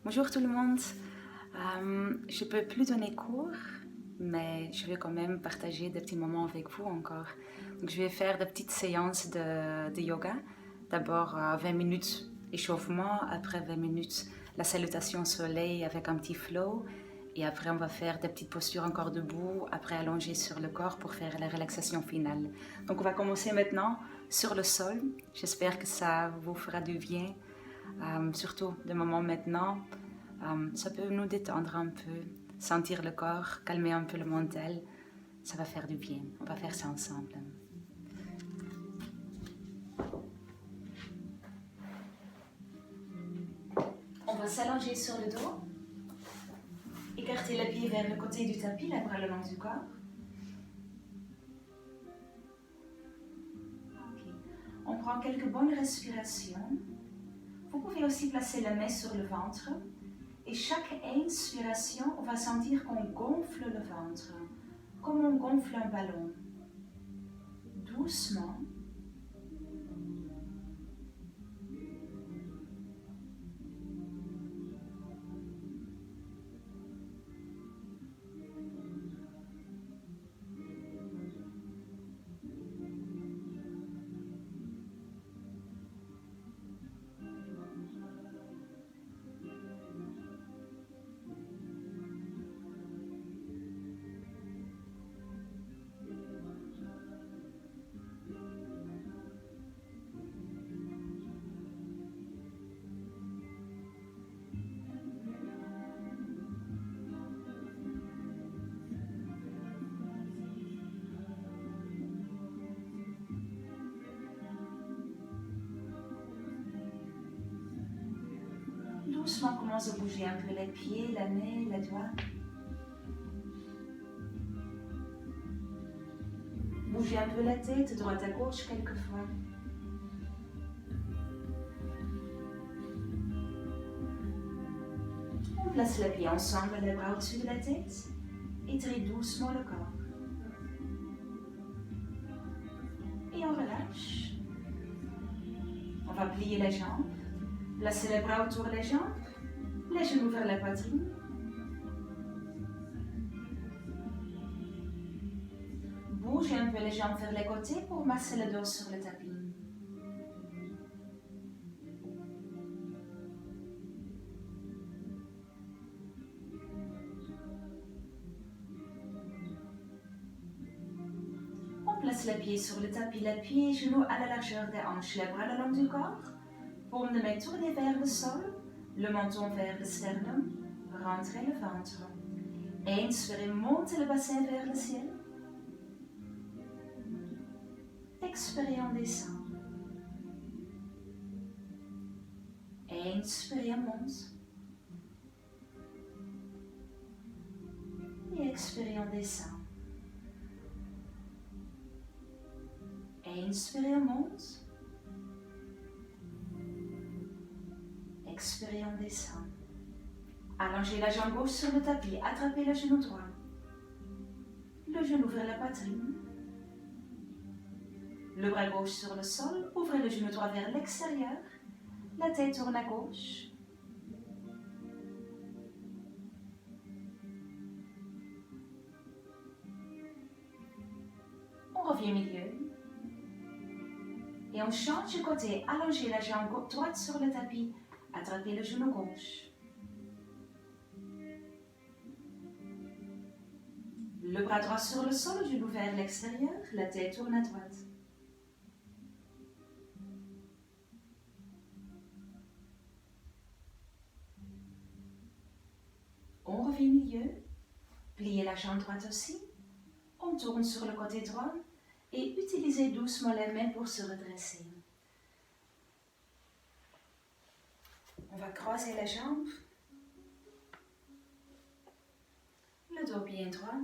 Bonjour tout le monde. Je ne peux plus donner cours, mais je vais quand même partager des petits moments avec vous encore. Donc, je vais faire des petites séances de yoga. D'abord 20 minutes échauffement, après 20 minutes la salutation au soleil avec un petit flow. Et après, on va faire des petites postures encore debout, après allonger sur le corps pour faire la relaxation finale. Donc, on va commencer maintenant sur le sol. J'espère que ça vous fera du bien. Surtout de moment maintenant, ça peut nous détendre un peu, sentir le corps, calmer un peu le mental, ça va faire du bien. On va faire ça ensemble. On va s'allonger sur le dos, écarter les pieds vers le côté du tapis, les bras le long du corps. Okay. On prend quelques bonnes respirations. Vous pouvez aussi placer la main sur le ventre. Et chaque inspiration, on va sentir qu'on gonfle le ventre, comme on gonfle un ballon. Doucement. Doucement, commence à bouger un peu les pieds, la main, les doigts. Bougez un peu la tête, droite à gauche quelquefois. On place les pieds ensemble, les bras au-dessus de la tête. Étirez doucement le corps. Et on relâche. On va plier les jambes. Placez les bras autour des jambes. Les genoux vers la poitrine. Bougez un peu les jambes vers les côtés pour masser le dos sur le tapis. On place les pieds sur le tapis, les pieds et genoux à la largeur des hanches, les bras le long du corps. Paume de main tournée vers le sol, le menton vers le sternum, rentrez le ventre. Inspirez, montez le bassin vers le ciel. Expirez, on descend. Inspirez, on monte. Et expirez, on descend. Inspirez, on monte. Expirez, on descend. Allongez la jambe gauche sur le tapis, attrapez le genou droit. Le genou vers la poitrine. Le bras gauche sur le sol, ouvrez le genou droit vers l'extérieur. La tête tourne à gauche. On revient au milieu. Et on change de côté. Allongez la jambe droite sur le tapis. Attrapez le genou gauche. Le bras droit sur le sol, le genou vers l'extérieur. La tête tourne à droite. On revient au milieu. Pliez la jambe droite aussi. On tourne sur le côté droit. Et utilisez doucement les mains pour se redresser. On va croiser les jambes. Le dos bien droit.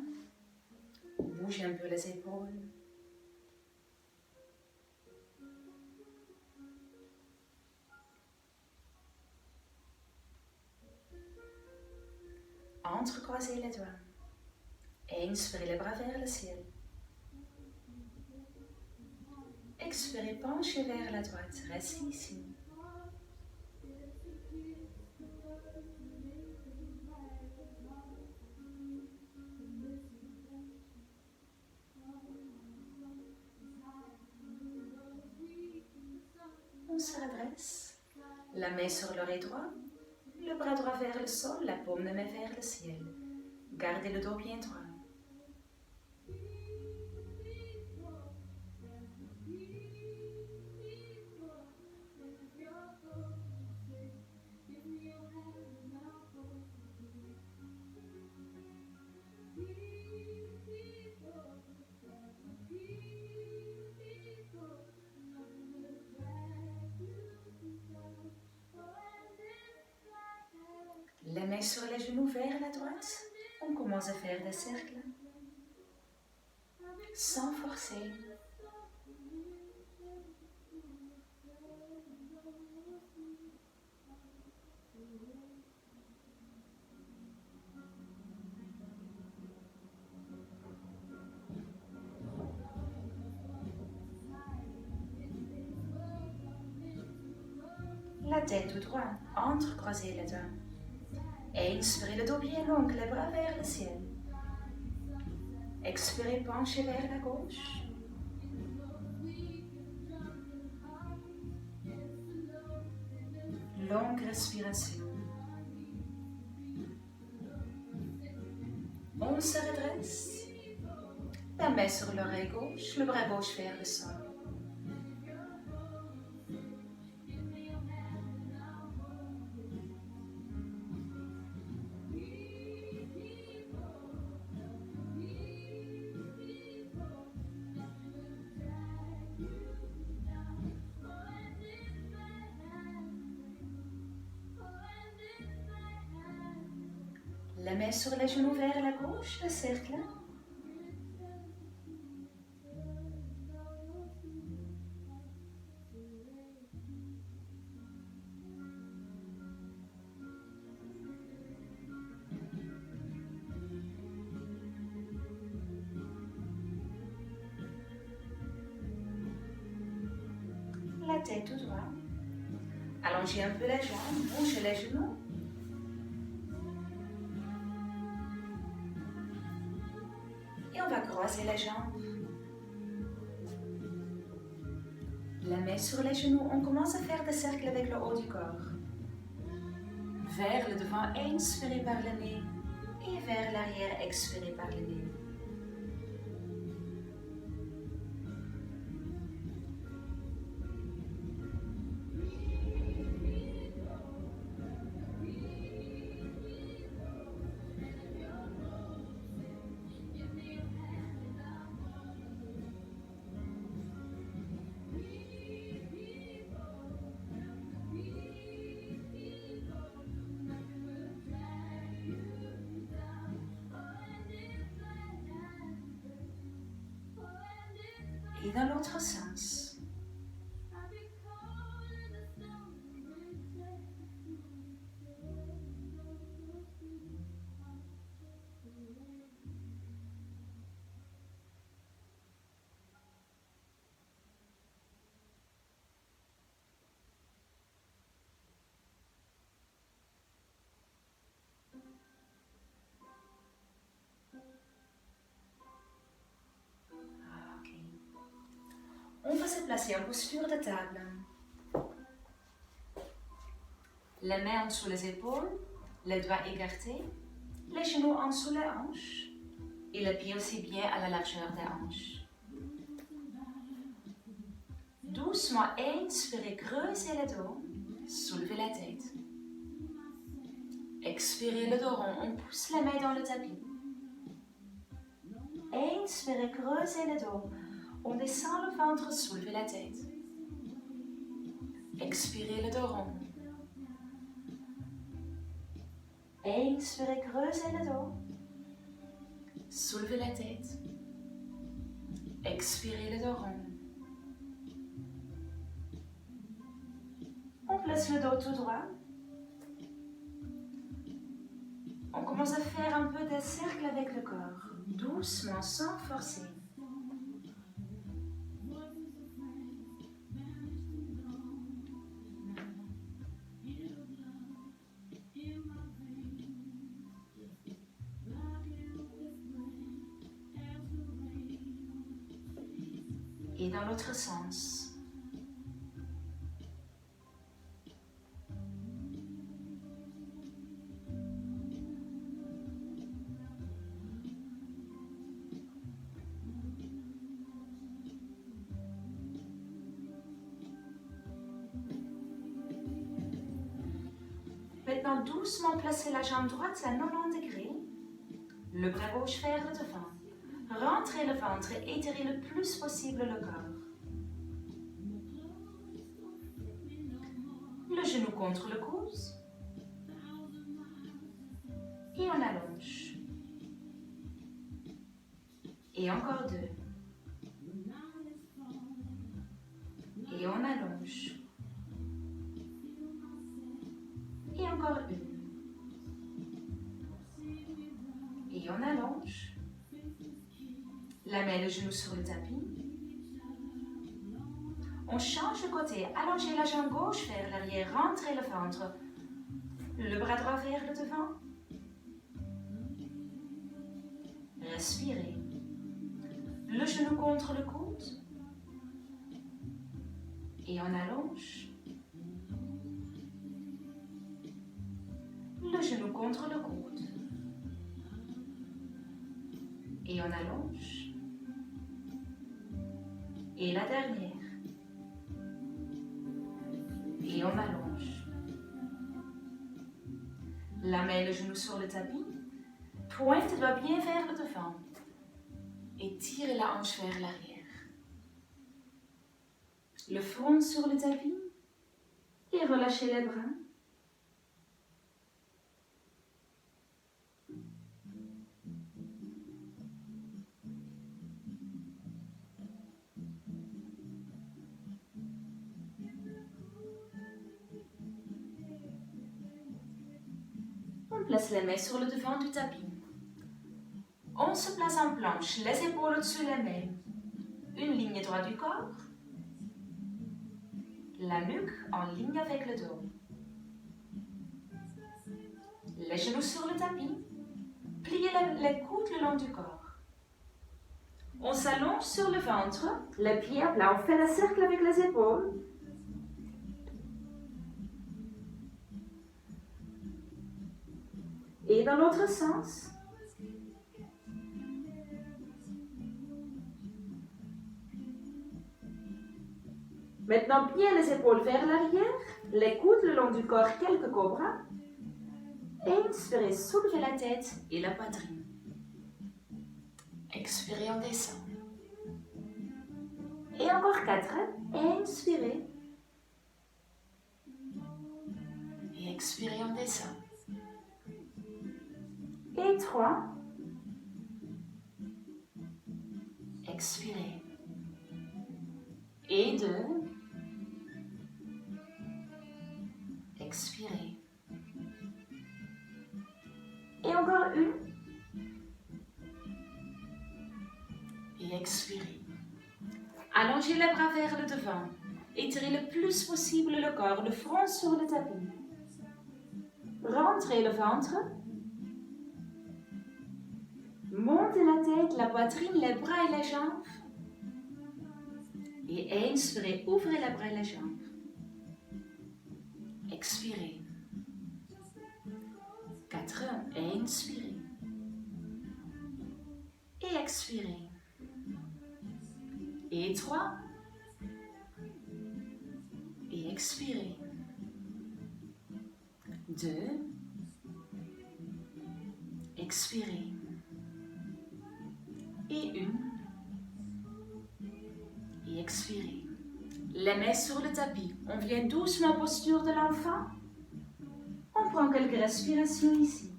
Bougez un peu les épaules. Entrecroisez les doigts. Inspirez les bras vers le ciel. Expirez, penchez vers la droite. Restez ici. redresse. La main sur l'oreille droite, le bras droit vers le sol, la paume de main vers le ciel. Gardez le dos bien droit. Les mains sur les genoux vers la droite, on commence à faire des cercles, sans forcer. La tête tout droit, entrecroisez les doigts. Inspirez le dos bien long, les bras vers le ciel. Expirez, penchez vers la gauche. Longue respiration. On se redresse. La main sur l'oreille gauche, le bras gauche vers le sol. La main sur les genoux vers la gauche, le cercle. La tête tout droit. Allongez un peu les jambes, bougez les genoux. Et on va croiser les jambes. La main sur les genoux, on commence à faire des cercles avec le haut du corps. Vers le devant, inspirez par le nez. Et vers l'arrière, expirez par le nez. Et dans l'autre sens. On va se placer en posture de table. Les mains en dessous les épaules, les doigts écartés, les genoux en dessous les hanches et les pieds aussi bien à la largeur des hanches. Doucement inspirez, creusez le dos, soulevez la tête. Expirez le dos rond, on pousse les mains dans le tapis. Inspirez, creusez le dos. On descend le ventre, soulevez la tête. Expirez le dos rond. Inspirez, creusez le dos. Soulevez la tête. Expirez le dos rond. On place le dos tout droit. On commence à faire un peu de cercle avec le corps, doucement, sans forcer. Et dans l'autre sens. maintenant doucement placer la jambe droite à 90 degrés. Le bras gauche vers le devant. Rentrez le ventre et étirez le plus possible le corps. Le genou contre le coude. Et on allonge. Et encore 2. Et on allonge. Et encore 1. Et on allonge. La main, le genou sur le tapis. On change de côté. Allongez la jambe gauche vers l'arrière. Rentrez le ventre. Le bras droit vers le devant. Respirez. Le genou contre le coude. Et on allonge. Le genou contre le coude. Et on allonge. Et la dernière. Et on allonge. La main et le genou sur le tapis. Pointe doit bien vers le devant. Et tirez la hanche vers l'arrière. Le front sur le tapis. Et relâchez les bras. On place les mains sur le devant du tapis. On se place en planche, les épaules au-dessus des mains. Une ligne droite du corps. La nuque en ligne avec le dos. Les genoux sur le tapis. Pliez les coudes le long du corps. On s'allonge sur le ventre, les pieds à plat. On fait le cercle avec les épaules. Et dans l'autre sens. Maintenant, pliez les épaules vers l'arrière, les coudes le long du corps, quelques cobras. Inspirez, soulevez la tête et la poitrine. Expirez, on descend. Et encore 4. Inspirez. Et expirez, on descend. Et 3. Expirez. Et 2. Expirez. Et encore 1. Et expirez. Allongez les bras vers le devant. Étirez le plus possible le corps, le front sur le tapis. Rentrez le ventre. Montez la tête, la poitrine, les bras et les jambes. Et inspirez, ouvrez les bras et les jambes. Expirez. 4. Inspirez. Et expirez. Et 3. Et expirez. 2. Expirez. Et 1. Et expirez. Les mains sur le tapis. On vient doucement en posture de l'enfant. On prend quelques respirations ici.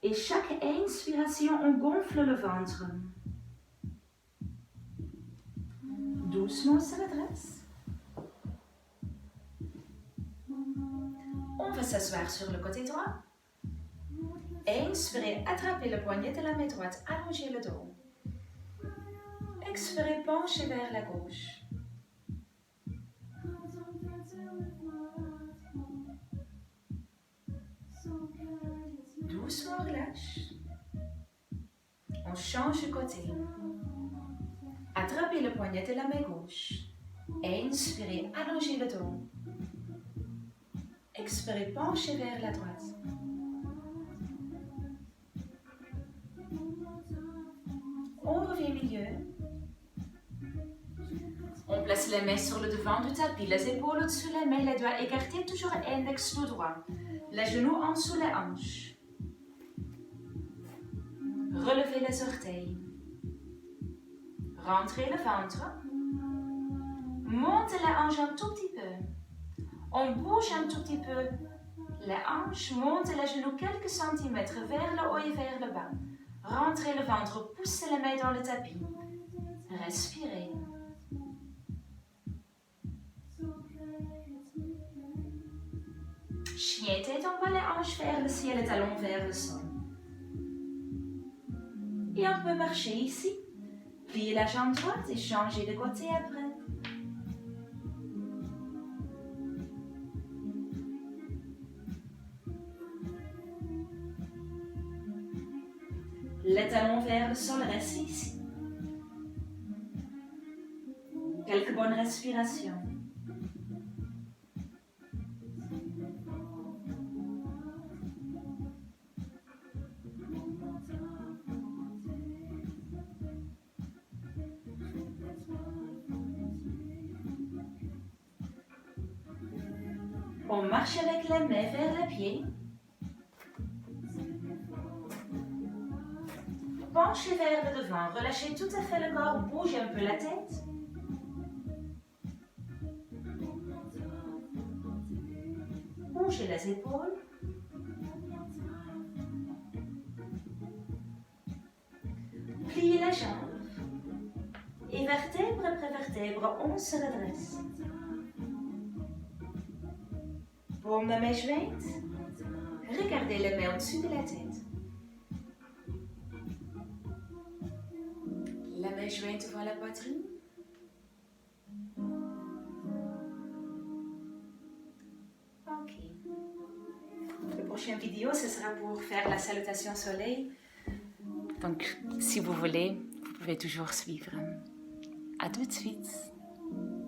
Et chaque inspiration, on gonfle le ventre. Doucement, on se redresse. On va s'asseoir sur le côté droit. Inspirez, attrapez le poignet de la main droite, allongez le dos. Expirez, penchez vers la gauche. Doucement, relâche. On change de côté. Attrapez le poignet de la main gauche. Inspirez, allongez le dos. Expirez, penchez vers la droite. On revient au milieu. On place les mains sur le devant du tapis, les épaules au-dessus les mains, les doigts écartés, toujours index tout droit. Les genoux en dessous les hanches. Relevez les orteils. Rentrez le ventre. Montez les hanches un tout petit peu. On bouge un tout petit peu les hanches, montez les genoux quelques centimètres vers le haut et vers le bas. Rentrez le ventre, poussez les mains dans le tapis. Respirez. Chien tête en bas, les hanches vers le ciel, les talons vers le sol. Et on peut marcher ici. Pliez la jambe droite et changez de côté après. Les talons vers le sol, restez ici. Quelques bonnes respirations. On marche avec les mains vers les pieds. Penchez vers le devant, relâchez tout à fait le corps, bougez un peu la tête. Bougez les épaules. Pliez les jambes. Et vertèbre après vertèbre, on se redresse. Paume de main jointe. Regardez les mains au-dessus de la tête. La main jointe devant la poitrine. Ok. La prochaine vidéo, ce sera pour faire la salutation soleil. Donc, si vous voulez, vous pouvez toujours suivre. À tout de suite.